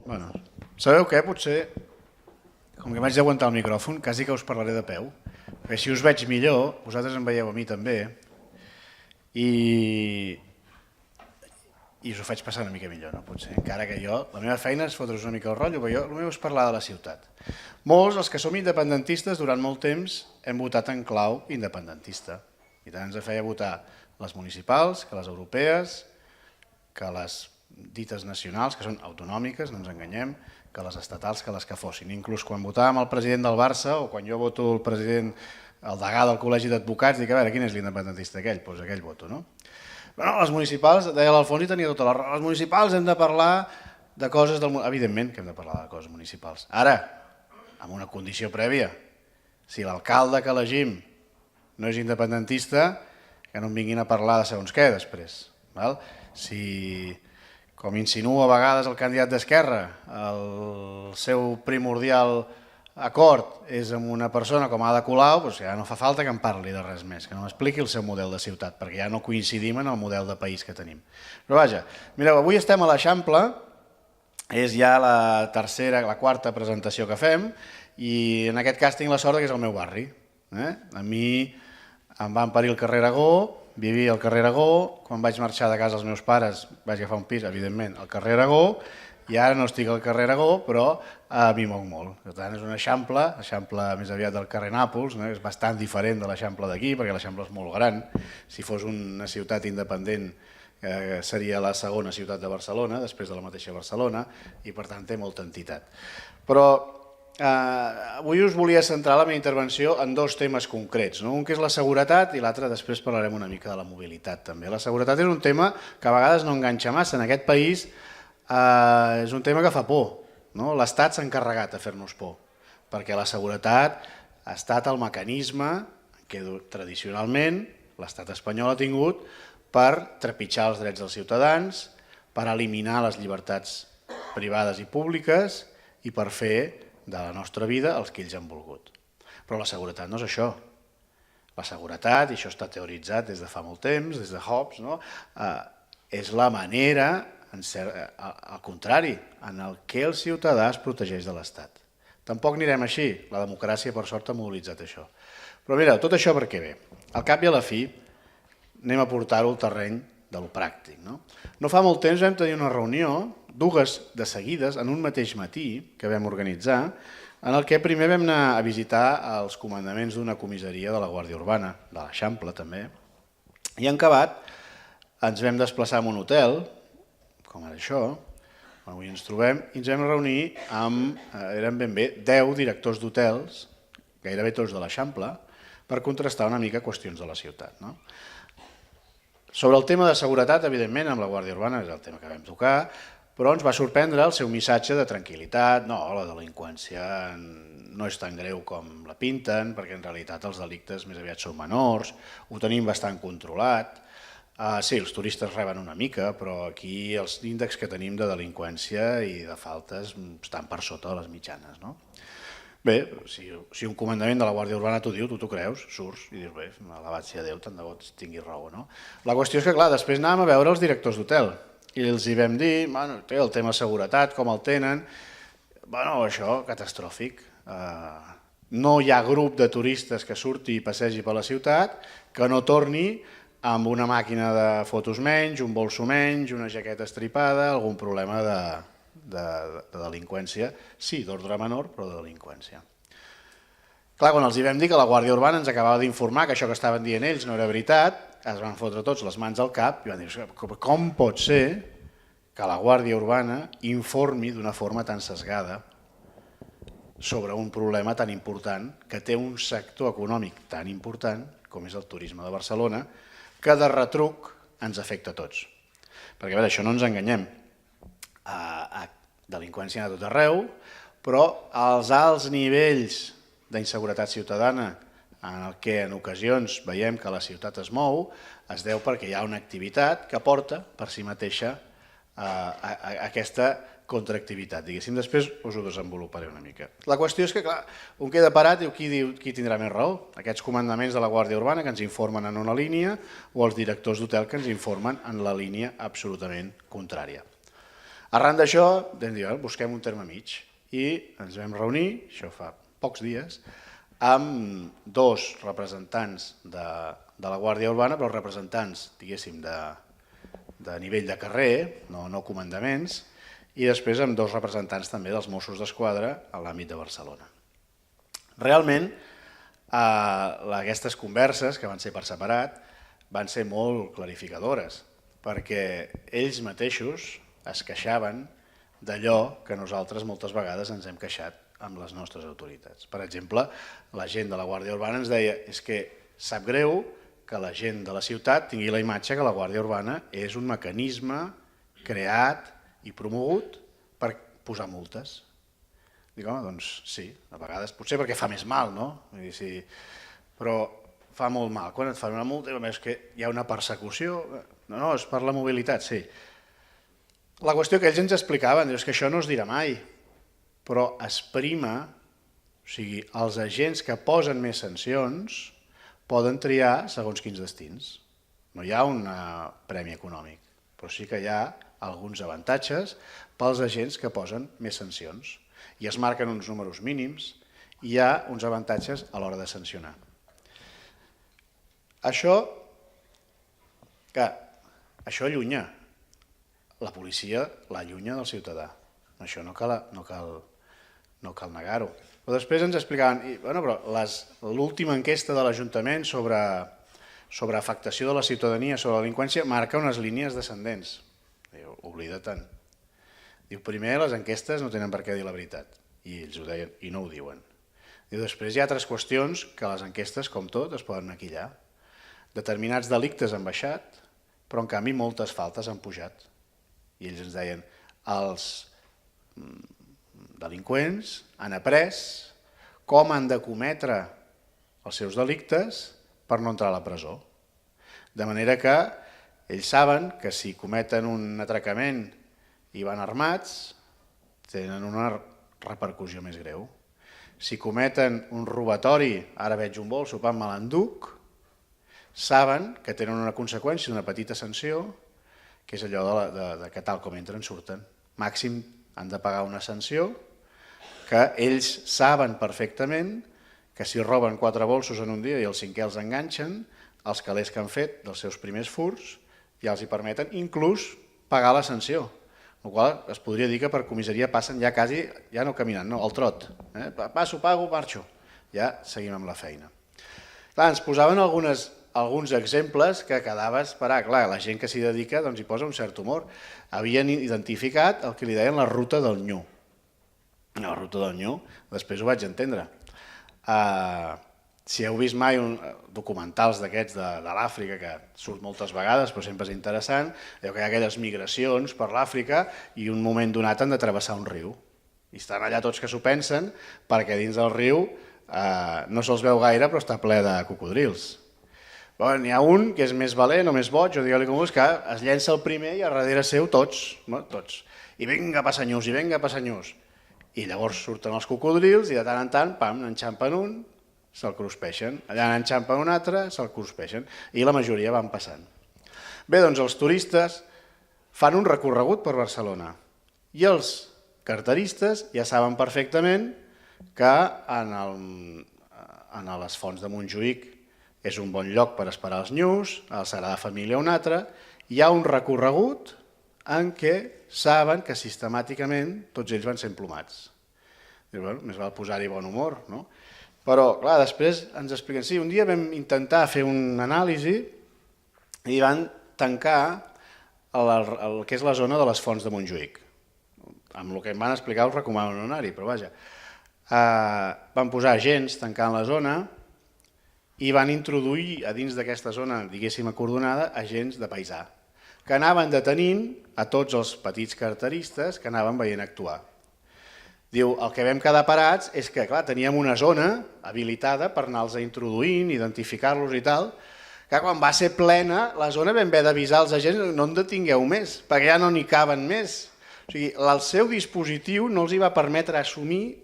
Bueno, sabeu què? Potser, com que m'haig d'aguantar el micròfon, quasi que us parlaré de peu. Perquè si us veig millor, vosaltres em veieu a mi també, i us ho faig passar una mica millor, no? Potser, encara que jo, la meva feina és fotre's una mica el rotllo, però jo el meu és parlar de la ciutat. Molts, els que som independentistes, durant molt temps hem votat en clau independentista. I tant ens feia votar les municipals, que les europees, que les dites nacionals, que són autonòmiques, no ens enganyem, que les estatals, que les que fossin. Inclús quan votàvem el president del Barça o quan jo voto el president, el degà del Col·legi d'Advocats, dic, a veure, quin és l'independentista aquell? Doncs aquell voto, no? Però les municipals, deia l'Alfons i tenia tota la raó, les municipals hem de parlar de coses del... Evidentment que hem de parlar de coses municipals. Ara, amb una condició prèvia, si l'alcalde que elegim no és independentista, que no em vinguin a parlar de segons què després. Si, com insinua a vegades el candidat d'Esquerra, el seu primordial acord és amb una persona com Ada Colau, doncs ja no fa falta que em parli de res més, que no m'expliqui el seu model de ciutat, perquè ja no coincidim en el model de país que tenim. Però vaja, mireu, avui estem a l'Eixample, és ja la quarta presentació que fem, i en aquest cas tinc la sort que és el meu barri. A mi em van parir al carrer Aragó, vivia al carrer Aragó, quan vaig marxar de casa als meus pares vaig agafar un pis, evidentment, al carrer Aragó, i ara no estic al carrer Aragó, però a mi moc molt. Per tant, és un eixample més aviat del carrer Nàpols, és bastant diferent de l'eixample d'aquí, perquè l'eixample és molt gran. Si fos una ciutat independent seria la segona ciutat de Barcelona, després de la mateixa Barcelona, i per tant té molta entitat. Però avui us volia centrar la meva intervenció en dos temes concrets, un que és la seguretat i l'altre després parlarem una mica de la mobilitat també. La seguretat és un tema que a vegades no enganxa massa. En aquest país és un tema que fa por. L'Estat s'ha encarregat de fer-nos por, perquè la seguretat ha estat el mecanisme que tradicionalment l'Estat espanyol ha tingut per trepitjar els drets dels ciutadans, per eliminar les llibertats privades i públiques i per fer de la nostra vida els que ells han volgut. Però la seguretat no és això. La seguretat, i això està teoritzat des de fa molt temps, des de Hobbes, és la manera, al contrari, en el que el ciutadà es protegeix de l'Estat. Tampoc anirem així, la democràcia per sort ha mobilitzat això. Però mira, tot això per què ve? Al cap i a la fi anem a portar-ho al terreny de lo pràctic. No fa molt temps vam tenir una reunió, dues de seguides, en un mateix matí que vam organitzar, en el que primer vam anar a visitar els comandaments d'una comissaria de la Guàrdia Urbana, de l'Eixample també, i en acabat ens vam desplaçar a un hotel, com ara això, on avui ens trobem, i ens vam reunir amb, eren ben bé, 10 directors d'hotels, gairebé tots de l'Eixample, per contrastar una mica qüestions de la ciutat. Sobre el tema de seguretat, evidentment, amb la Guàrdia Urbana és el tema que vam tocar, però ens va sorprendre el seu missatge de tranquil·litat. No, la delinqüència no és tan greu com la pinten, perquè en realitat els delictes més aviat són menors, ho tenim bastant controlat. Sí, els turistes reben una mica, però aquí els índexs que tenim de delinqüència i de faltes estan per sota de les mitjanes. Bé, si un comandament de la Guàrdia Urbana t'ho diu, tu t'ho creus, surts i dius, bé, alabat sia Déu, tant de bo tingui raó. La qüestió és que, clar, després anàvem a veure els directors d'hotel i els hi vam dir, el tema seguretat, com el tenen, això, catastròfic. No hi ha grup de turistes que surti i passegi per la ciutat que no torni amb una màquina de fotos menys, un bolso menys, una jaqueta estripada, algun problema de delinqüència, sí, d'ordre menor, però de delinqüència. Clar, quan els hi vam dir que la Guàrdia Urbana ens acabava d'informar que això que estaven dient ells no era veritat, es van fotre tots les mans al cap i van dir, com pot ser que la Guàrdia Urbana informi d'una forma tan sesgada sobre un problema tan important que té un sector econòmic tan important com és el turisme de Barcelona, que de retruc ens afecta a tots. Perquè, a veure, això no ens enganyem. Delinqüència a tot arreu, però els alts nivells d'inseguretat ciutadana en el que en ocasions veiem que la ciutat es mou, es deu perquè hi ha una activitat que porta per si mateixa aquesta contraactivitat. Després us ho desenvoluparé una mica. La qüestió és que, clar, un queda parat i qui tindrà més raó? Aquests comandaments de la Guàrdia Urbana que ens informen en una línia o els directors d'hotel que ens informen en la línia absolutament contrària. Arran d'això, vam dir, busquem un terme mig i ens vam reunir, això fa pocs dies, amb dos representants de la Guàrdia Urbana, però representants, diguéssim, de nivell de carrer, no comandaments, i després amb dos representants també dels Mossos d'Esquadra a l'àmbit de Barcelona. Realment, aquestes converses, que van ser per separat, van ser molt clarificadores, perquè ells mateixos es queixaven d'allò que nosaltres moltes vegades ens hem queixat amb les nostres autoritats. Per exemple, la gent de la Guàrdia Urbana ens deia és que sap greu que la gent de la ciutat tingui la imatge que la Guàrdia Urbana és un mecanisme creat i promogut per posar multes. Dic, home, doncs sí, a vegades potser perquè fa més mal, no? Vull dir, sí, però fa molt mal. Quan et fan una multa, és que hi ha una persecució. No, és per la mobilitat, sí. La qüestió que ells ens explicaven és que això no es dirà mai, però es prima, o sigui, els agents que posen més sancions poden triar segons quins destins. No hi ha un premi econòmic, però sí que hi ha alguns avantatges pels agents que posen més sancions. I es marquen uns números mínims i hi ha uns avantatges a l'hora de sancionar. Això allunya. La policia l'allunya del ciutadà. Això no cal negar-ho. Però després ens explicaven, l'última enquesta de l'Ajuntament sobre afectació de la ciutadania sobre la delinqüència marca unes línies descendents. Diu, oblida-te'n. Diu, primer, les enquestes no tenen per què dir la veritat, i ells ho deien i no ho diuen. Diu, després hi ha altres qüestions que les enquestes, com tot, es poden maquillar. Determinats delictes han baixat, però en canvi moltes faltes han pujat. I ells ens deien, els delinqüents han après com han de cometre els seus delictes per no entrar a la presó. De manera que ells saben que si cometen un atracament i van armats, tenen una repercussió més greu. Si cometen un robatori, ara veig un bol, sopant me l'enduc, saben que tenen una conseqüència, una petita sanció, que és allò que tal com entren surten. Màxim han de pagar una sanció que ells saben perfectament que si roben 4 bolsos en un dia i el 5è els enganxen, els calés que han fet dels seus primers furts ja els hi permeten inclús pagar la sanció. El qual es podria dir que per comissaria passen ja quasi, ja no caminant, no, al trot. Passo, pago, marxo. Ja seguim amb la feina. Clar, ens posaven alguns exemples que quedava esperar. Clar, la gent que s'hi dedica hi posa un cert humor. Havien identificat el que li deien la ruta del nyu. La ruta del nyu, després ho vaig entendre. Si heu vist mai documentals d'aquests de l'Àfrica, que surt moltes vegades, però sempre és interessant, que hi ha aquelles migracions per l'Àfrica i un moment donat han de travessar un riu. I estan allà tots que s'ho pensen perquè dins del riu no se'ls veu gaire però està ple de cocodrils. N'hi ha un que és més valent o més boig, o digue-li com vulguis, que es llença el primer i a darrere seu tots. I vinga passanyús, i vinga passanyús. I llavors surten els cocodrils i de tant en tant, pam, n'enxampen un, se'l cruspeixen. Allà n'enxampen un altre, se'l cruspeixen. I la majoria van passant. Bé, doncs els turistes fan un recorregut per Barcelona i els carteristes ja saben perfectament que en les fonts de Montjuïc és un bon lloc per esperar els nyus, a la Sagrada Família un altre, hi ha un recorregut en què saben que sistemàticament tots ells van ser emplomats. Més val posar-hi bon humor, no? Però, clar, després ens expliquen, sí, un dia vam intentar fer una anàlisi i van tancar el que és la zona de les fonts de Montjuïc. Amb el que em van explicar us recomano no anar-hi, però vaja. Van posar agents tancant la zona i van introduir a dins d'aquesta zona, diguéssim, acordonada, agents de paisà, que anaven detenint a tots els petits carteristes que anaven veient actuar. Diu, el que vam quedar parats és que, clar, teníem una zona habilitada per anar-los introduint, identificar-los i tal, que quan va ser plena, la zona vam haver d'avisar els agents no en detingueu més, perquè ja no n'hi caben més. O sigui, el seu dispositiu no els hi va permetre assumir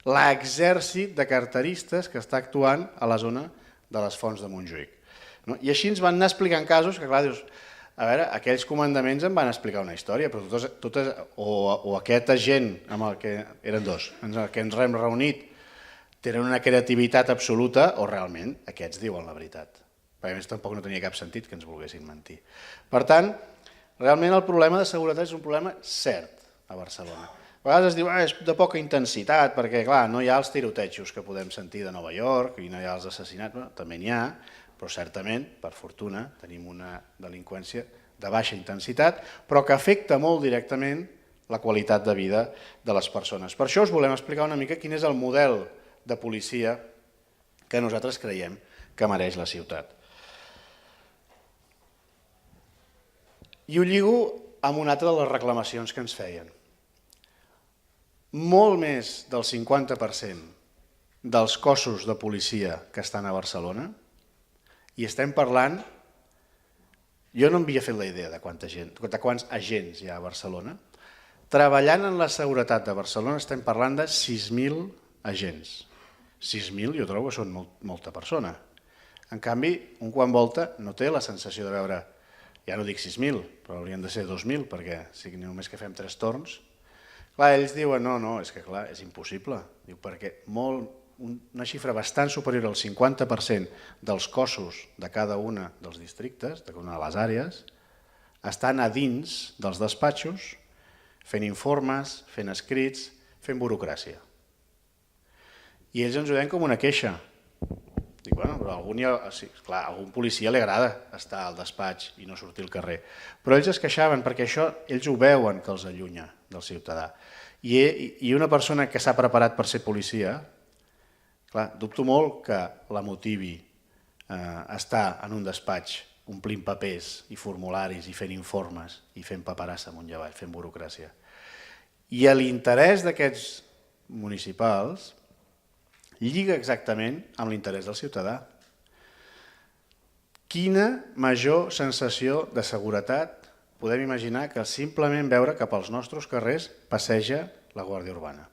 l'exèrcit de carteristes que està actuant a la zona de les fonts de Montjuïc. I així ens van anar explicant casos que, clar, dius, A veure, aquells comandaments em van explicar una història, però o aquest agent, amb el que eren dos, amb el que ens hem reunit, tenen una creativitat absoluta o realment aquests diuen la veritat. Perquè a més tampoc no tenia cap sentit que ens volguessin mentir. Per tant, realment el problema de seguretat és un problema cert a Barcelona. A vegades es diu és de poca intensitat perquè clar, no hi ha els tirotejos que podem sentir de Nova York i no hi ha els assassinats, també n'hi ha, però certament, per fortuna, tenim una delinqüència de baixa intensitat, però que afecta molt directament la qualitat de vida de les persones. Per això us volem explicar una mica quin és el model de policia que nosaltres creiem que mereix la ciutat. I ho lligo amb una altra de les reclamacions que ens feien. Molt més del 50% dels cossos de policia que estan a Barcelona, i estem parlant, jo no m'havia fet la idea de quants agents hi ha a Barcelona, treballant en la seguretat de Barcelona estem parlant de 6.000 agents. 6.000 jo trobo que són molta persona. En canvi, un quan volta no té la sensació de veure, ja no dic 6.000, però haurien de ser 2.000, perquè si només que fem 3 torns. Clar, ells diuen, no, és que clar, és impossible, perquè una xifra bastant superior al 50% dels cossos de cada una dels districtes, de cada una de les àrees, estan a dins dels despatxos fent informes, fent escrits, fent burocràcia. I ells ens ho deien com una queixa. Dic, bueno, però a algun policia li agrada estar al despatx i no sortir al carrer. Però ells es queixaven perquè això ells ho veuen que els allunya del ciutadà. I una persona que s'ha preparat per ser policia, clar, dubto molt que la motivi estar en un despatx omplint papers i formularis i fent informes i fent paperassa amunt i avall, fent burocràcia. I l'interès d'aquests municipals lliga exactament amb l'interès del ciutadà. Quina major sensació de seguretat podem imaginar que simplement veure cap als nostres carrers passeja la Guàrdia Urbana.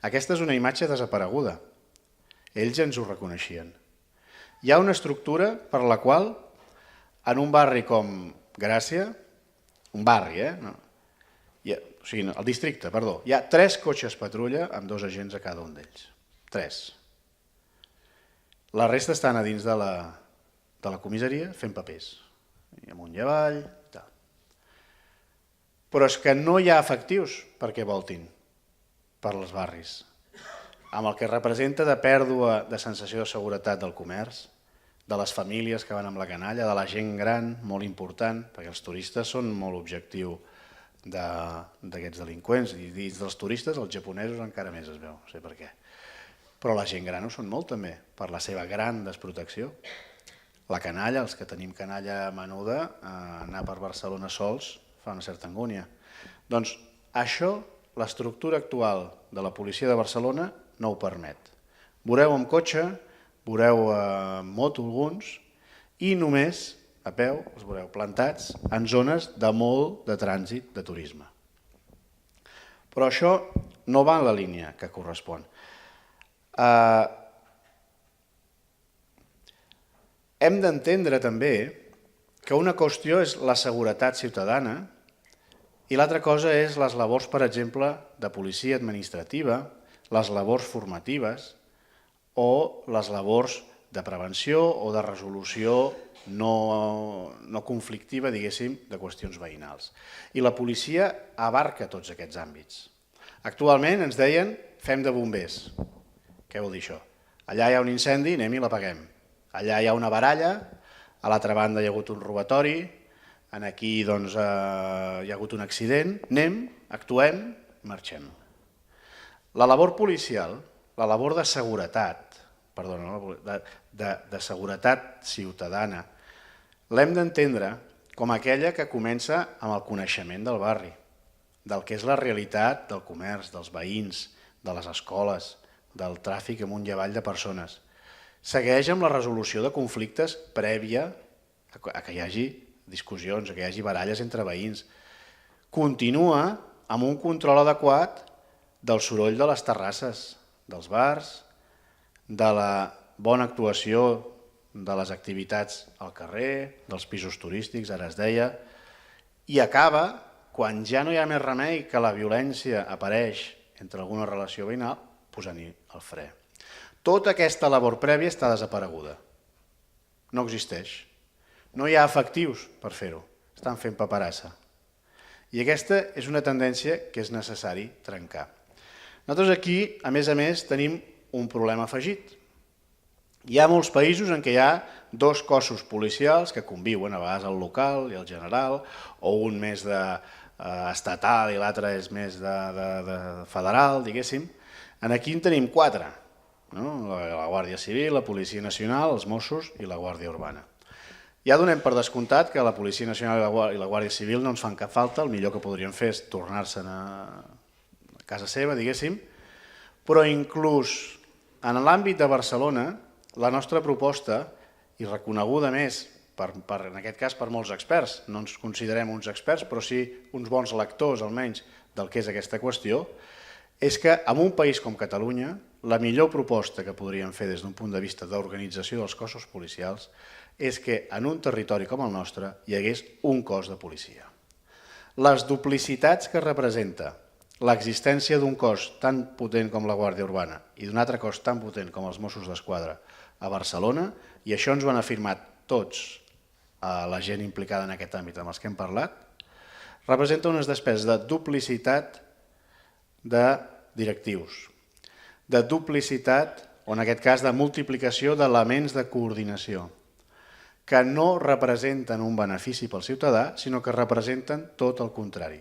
Aquesta és una imatge desapareguda. Ells ens ho reconeixien. Hi ha una estructura per la qual en un barri com Gràcia, un barri, o sigui, el districte, perdó, hi ha 3 cotxes patrulla amb 2 agents a cada un d'ells. 3. La resta estan a dins de la comissaria fent papers, amunt i avall i tal. Però és que no hi ha efectius perquè voltin per als barris, amb el que representa de pèrdua de sensació de seguretat del comerç, de les famílies que van amb la canalla, de la gent gran, molt important, perquè els turistes són molt objectiu d'aquests delinqüents, i dins dels turistes els japonesos encara més es veu, no sé per què. Però la gent gran ho són molt també, per la seva gran desprotecció. La canalla, els que tenim canalla menuda, anar per Barcelona sols fa una certa angúnia. Doncs això, l'estructura actual de la policia de Barcelona no ho permet. Veureu amb cotxe, veureu amb moto alguns, i només a peu els veureu plantats en zones de molt de trànsit de turisme. Però això no va en la línia que correspon. Hem d'entendre també que una qüestió és la seguretat ciutadana i l'altra cosa és les labors, per exemple, de policia administrativa, les labors formatives o les labors de prevenció o de resolució no conflictiva, diguéssim, de qüestions veïnals. I la policia abarca tots aquests àmbits. Actualment ens deien fem de bombers. Què vol dir això? Allà hi ha un incendi, anem i l'apaguem. Allà hi ha una baralla, a l'altra banda hi ha hagut un robatori, aquí hi ha hagut un accident, anem, actuem, marxem. La labor policial, la labor de seguretat, de seguretat ciutadana, l'hem d'entendre com aquella que comença amb el coneixement del barri, del que és la realitat del comerç, dels veïns, de les escoles, del tràfic amunt i avall de persones. Segueix amb la resolució de conflictes prèvia a que hi hagi discussions, a que hi hagi baralles entre veïns. Continua amb un control adequat del soroll de les terrasses, dels bars, de la bona actuació de les activitats al carrer, dels pisos turístics, ara es deia, i acaba quan ja no hi ha més remei que la violència apareix entre alguna relació veïnal, posant-hi el fre. Tota aquesta labor prèvia està desapareguda. No existeix. No hi ha efectius per fer-ho. Estan fent paperassa. I aquesta és una tendència que és necessari trencar. Nosaltres aquí, a més, tenim un problema afegit. Hi ha molts països en què hi ha dos cossos policials que conviuen, a vegades el local i el general, o un més estatal i l'altre és més de federal, diguéssim. Aquí en tenim quatre, la Guàrdia Civil, la Policia Nacional, els Mossos i la Guàrdia Urbana. Ja donem per descomptat que la Policia Nacional i la Guàrdia Civil no ens fan cap falta, el millor que podrien fer és tornar-se'n a casa seva, diguéssim, però inclús en l'àmbit de Barcelona, la nostra proposta, i reconeguda més, en aquest cas per molts experts, no ens considerem uns experts, però sí uns bons lectors almenys del que és aquesta qüestió, és que en un país com Catalunya, la millor proposta que podríem fer des d'un punt de vista d'organització dels cossos policials és que en un territori com el nostre hi hagués un cos de policia. Les duplicitats que representa l'existència d'un cos tan potent com la Guàrdia Urbana i d'un altre cos tan potent com els Mossos d'Esquadra a Barcelona, i això ens ho han afirmat tots la gent implicada en aquest àmbit amb els que hem parlat, representa unes despeses de duplicitat de directius, de duplicitat, o en aquest cas de multiplicació d'elements de coordinació, que no representen un benefici pel ciutadà, sinó que representen tot el contrari.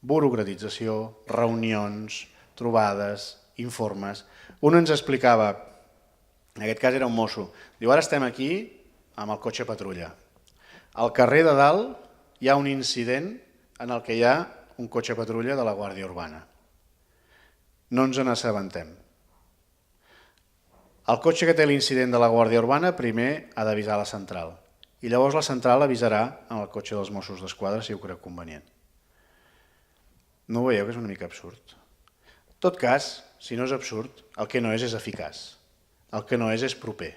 Burocratització, reunions, trobades, informes. Un ens explicava, en aquest cas era un mosso, diu, ara estem aquí amb el cotxe patrulla. Al carrer de dalt hi ha un incident en el que hi ha un cotxe patrulla de la Guàrdia Urbana. No ens n'assabentem. El cotxe que té l'incident de la Guàrdia Urbana primer ha d'avisar la central i llavors la central avisarà en el cotxe dels Mossos d'Esquadra si ho creu convenient. No ho veieu que és una mica absurd? En tot cas, si no és absurd, el que no és eficaç, el que no és proper.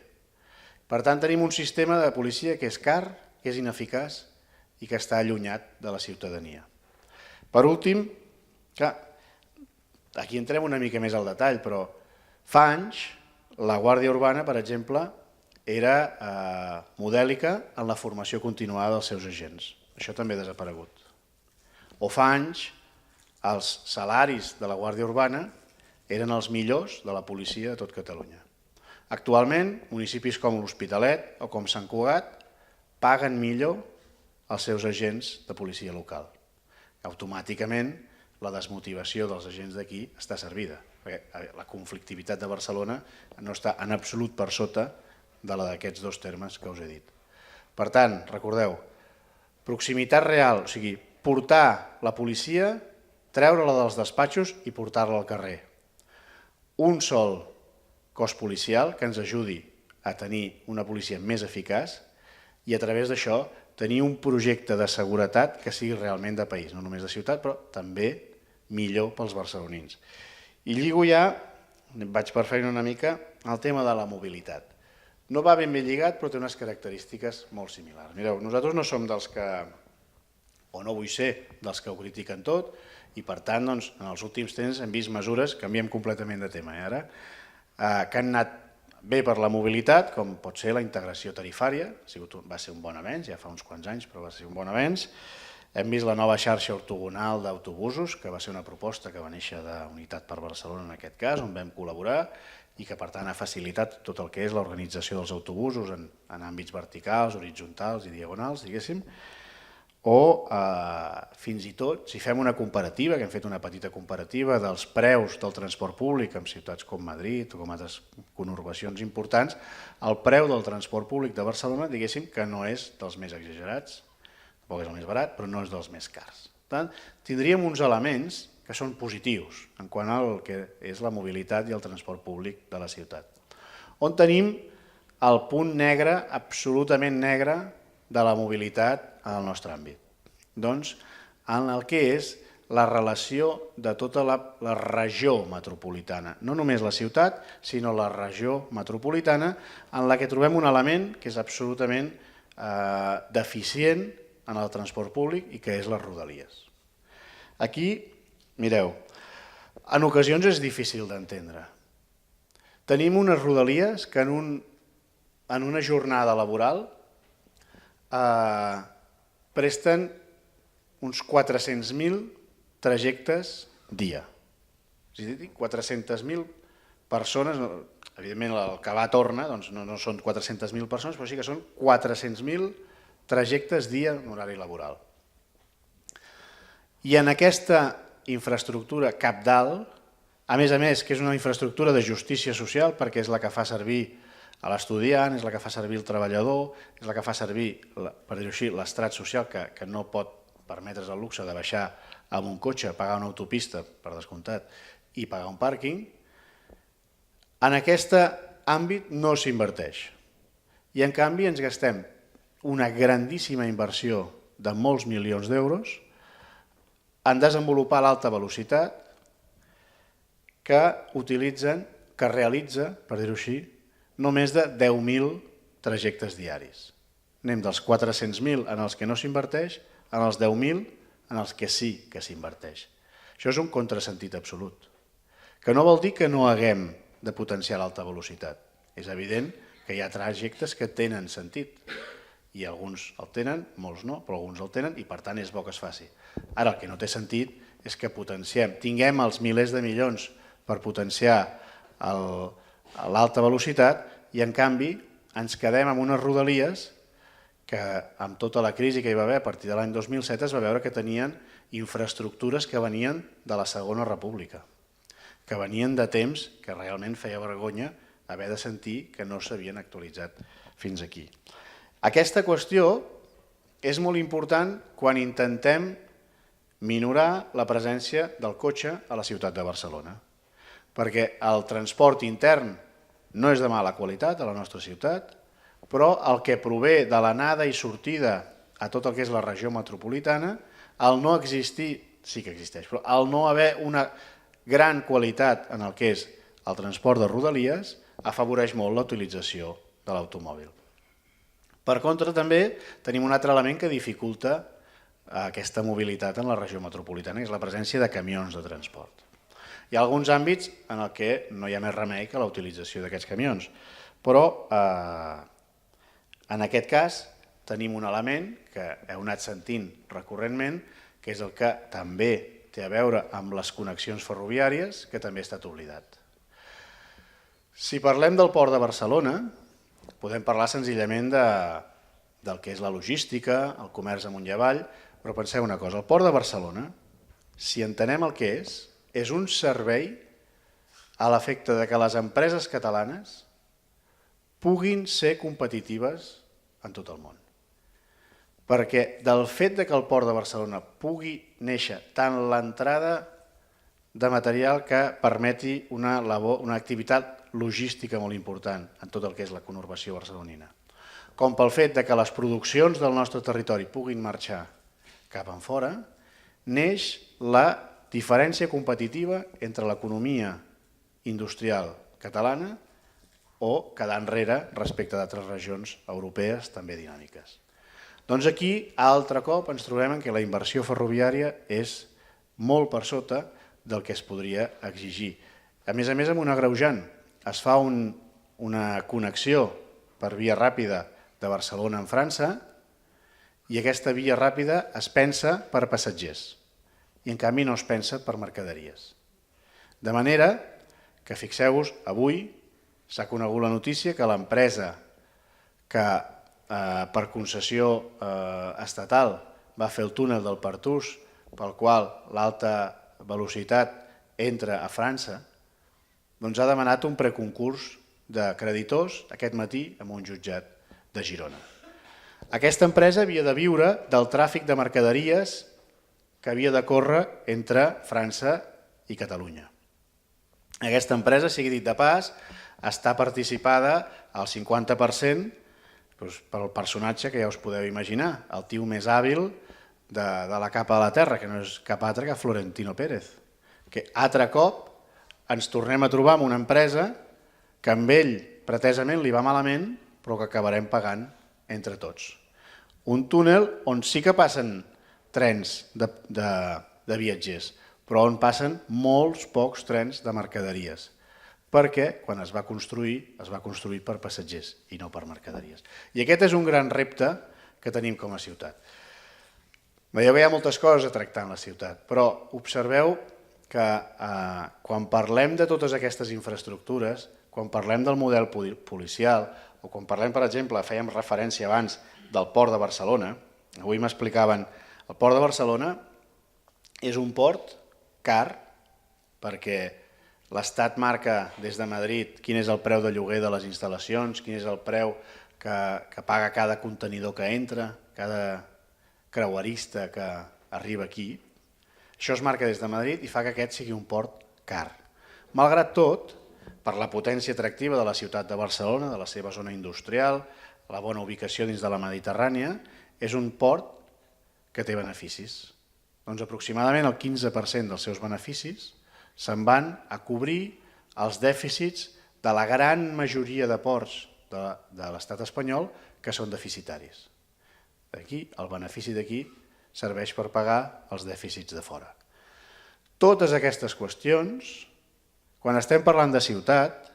Per tant, tenim un sistema de policia que és car, que és ineficaç i que està allunyat de la ciutadania. Per últim, aquí entrem una mica més al detall, però fa anys la Guàrdia Urbana, per exemple, era modèlica en la formació continuada dels seus agents. Això també ha desaparegut. O fa anys els salaris de la Guàrdia Urbana eren els millors de la policia de tot Catalunya. Actualment, municipis com l'Hospitalet o com Sant Cugat paguen millor els seus agents de policia local. Automàticament, la desmotivació dels agents d'aquí està servida, perquè la conflictivitat de Barcelona no està en absolut per sota de la d'aquests dos termes que us he dit. Per tant, recordeu, proximitat real, o sigui, portar la policia, treure-la dels despatxos i portar-la al carrer. Un sol cos policial que ens ajudi a tenir una policia més eficaç i a través d'això tenir un projecte de seguretat que sigui realment de país, no només de ciutat, però també millor pels barcelonins. I lligo ja, vaig per feina una mica, el tema de la mobilitat. No va ben lligat, però té unes característiques molt similars. Mireu, nosaltres no som dels que, o no vull ser, dels que ho critiquen tot, i per tant, en els últims temps hem vist mesures, canviem completament de tema ara, que han anat bé per la mobilitat, com pot ser la integració tarifària, va ser un bon avenç, ja fa uns quants anys, però va ser un bon avenç. Hem vist la nova xarxa ortogonal d'autobusos, que va ser una proposta que va néixer d'Unitat per Barcelona en aquest cas, on vam col·laborar i que per tant ha facilitat tot el que és l'organització dels autobusos en àmbits verticals, horitzontals i diagonals, diguéssim, o fins i tot, si fem una comparativa, que hem fet una petita comparativa dels preus del transport públic en ciutats com Madrid o com altres conurbacions importants, el preu del transport públic de Barcelona, diguéssim, que no és dels més exagerats, tampoc és el més barat, però no és dels més cars. Per tant, tindríem uns elements que són positius en quant al que és la mobilitat i el transport públic de la ciutat. On tenim el punt negre, absolutament negre, de la mobilitat en el nostre àmbit? Doncs en el que és la relació de tota la regió metropolitana. No només la ciutat, sinó la regió metropolitana, en la que trobem un element que és absolutament deficient en el transport públic i que és les rodalies. Aquí, mireu, en ocasions és difícil d'entendre. Tenim unes rodalies que en una jornada laboral presten uns 400.000 trajectes dia. És a dir, 400.000 persones, evidentment el que va torna no són 400.000 persones, però sí que són 400.000 trajectes dia en horari laboral. I en aquesta infraestructura cabdal, a més, que és una infraestructura de justícia social perquè és la que fa servir a l'estudiant, és la que fa servir el treballador, és la que fa servir, per dir-ho així, l'estrat social que no pot permetre's el luxe de baixar amb un cotxe, pagar una autopista, per descomptat, i pagar un pàrquing, en aquest àmbit no s'inverteix. I en canvi ens gastem una grandíssima inversió de molts milions d'euros en desenvolupar l'alta velocitat que realitza, per dir-ho així, no més de 10.000 trajectes diaris. Anem dels 400.000 en els que no s'inverteix en els 10.000 en els que sí que s'inverteix. Això és un contrasentit absolut, que no vol dir que no haguem de potenciar l'alta velocitat. És evident que hi ha trajectes que tenen sentit, i alguns el tenen, molts no, però alguns el tenen i per tant és bo que es faci. Ara el que no té sentit és que tinguem els milers de milions per potenciar l'alta velocitat i en canvi ens quedem amb unes rodalies que amb tota la crisi que hi va haver a partir de l'any 2007 es va veure que tenien infraestructures que venien de la Segona República, que venien de temps que realment feia vergonya haver de sentir que no s'havien actualitzat fins aquí. Aquesta qüestió és molt important quan intentem minorar la presència del cotxe a la ciutat de Barcelona, perquè el transport intern no és de mala qualitat a la nostra ciutat, però el que prové de l'anada i sortida a tot el que és la regió metropolitana, el no existir, sí que existeix, però el no haver una gran qualitat en el que és el transport de rodalies, afavoreix molt la utilització de l'automòbil. Per contra, també tenim un altre element que dificulta aquesta mobilitat en la regió metropolitana, que és la presència de camions de transport. Hi ha alguns àmbits en què no hi ha més remei que la utilització d'aquests camions, però en aquest cas tenim un element que heu anat sentint recurrentment, que és el que també té a veure amb les connexions ferroviàries, que també ha estat oblidat. Si parlem del Port de Barcelona, podem parlar senzillament del que és la logística, el comerç amunt i avall, però penseu una cosa, el Port de Barcelona, si entenem el que és un servei a l'efecte de que les empreses catalanes puguin ser competitives en tot el món. Perquè del fet que el Port de Barcelona pugui néixer tant l'entrada de material que permeti una activitat logística molt important en tot el que és la conurbació barcelonina, com pel fet que les produccions del nostre territori puguin marxar cap enfora, neix la diferència competitiva entre l'economia industrial catalana o quedar enrere respecte d'altres regions europees també dinàmiques. Doncs aquí, altre cop, ens trobem que la inversió ferroviària és molt per sota del que es podria exigir. A més, amb un agreujant. Es fa una connexió per via ràpida de Barcelona en França i aquesta via ràpida es pensa per passatgers i en canvi no es pensa per mercaderies. De manera que, fixeu-vos, avui s'ha conegut la notícia que l'empresa que per concessió estatal va fer el túnel del Pertús, pel qual l'alta velocitat entra a França, doncs ha demanat un preconcurs de creditors aquest matí en un jutjat de Girona. Aquesta empresa havia de viure del tràfic de mercaderies que havia de córrer entre França i Catalunya. Aquesta empresa, sigui dit de pas, està participada al 50% pel personatge que ja us podeu imaginar, el tio més hàbil de la capa de la terra, que no és cap altre que Florentino Pérez, que altre cop ens tornem a trobar amb una empresa que amb ell pretesament li va malament, però que acabarem pagant entre tots. Un túnel on sí que passen trens de viatgers, però on passen molts pocs trens de mercaderies, perquè quan es va construir per passatgers i no per mercaderies. I aquest és un gran repte que tenim com a ciutat. Veieu que hi ha moltes coses a tractar en la ciutat, però observeu que quan parlem de totes aquestes infraestructures, quan parlem del model policial, o quan parlem, per exemple, fèiem referència abans del Port de Barcelona, avui m'explicaven, el Port de Barcelona és un port car perquè l'Estat marca des de Madrid quin és el preu de lloguer de les instal·lacions, quin és el preu que paga cada contenidor que entra, cada creuerista que arriba aquí. Això es marca des de Madrid i fa que aquest sigui un port car. Malgrat tot, per la potència atractiva de la ciutat de Barcelona, de la seva zona industrial, la bona ubicació dins de la Mediterrània, és un port que té beneficis. Doncs aproximadament el 15% dels seus beneficis se'n van a cobrir els dèficits de la gran majoria de ports de l'estat espanyol que són deficitaris. Aquí, el benefici d'aquí serveix per pagar els dèficits de fora. Totes aquestes qüestions, quan estem parlant de ciutat,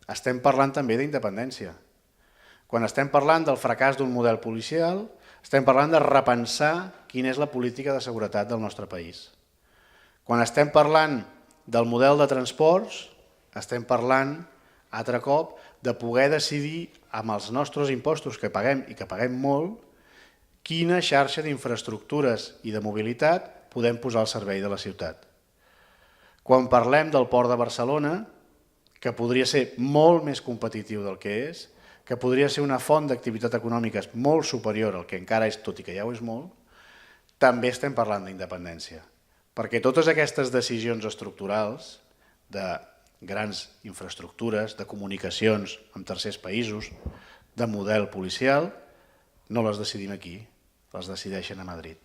estem parlant també d'independència. Quan estem parlant del fracàs d'un model policial, estem parlant de repensar quina és la política de seguretat del nostre país. Quan estem parlant del model de transports, estem parlant, altre cop, de poder decidir amb els nostres impostos que paguem i que paguem molt, quina xarxa d'infraestructures i de mobilitat podem posar al servei de la ciutat. Quan parlem del Port de Barcelona, que podria ser molt més competitiu del que és, que podria ser una font d'activitat econòmica molt superior al que encara és, tot i que ja ho és molt, també estem parlant d'independència. Perquè totes aquestes decisions estructurals de grans infraestructures, de comunicacions amb tercers països, de model policial, no les decidim aquí, les decideixen a Madrid.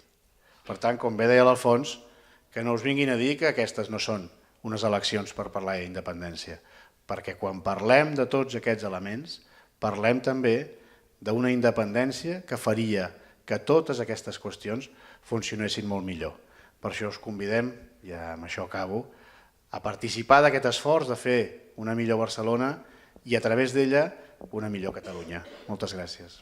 Per tant, com bé deia l'Alfons, que no us vinguin a dir que aquestes no són unes eleccions per parlar d'independència, perquè quan parlem de tots aquests elements, parlem també d'una independència que faria que totes aquestes qüestions funcionessin molt millor. Per això us convidem, i amb això acabo, a participar d'aquest esforç de fer una millor Barcelona i a través d'ella una millor Catalunya. Moltes gràcies.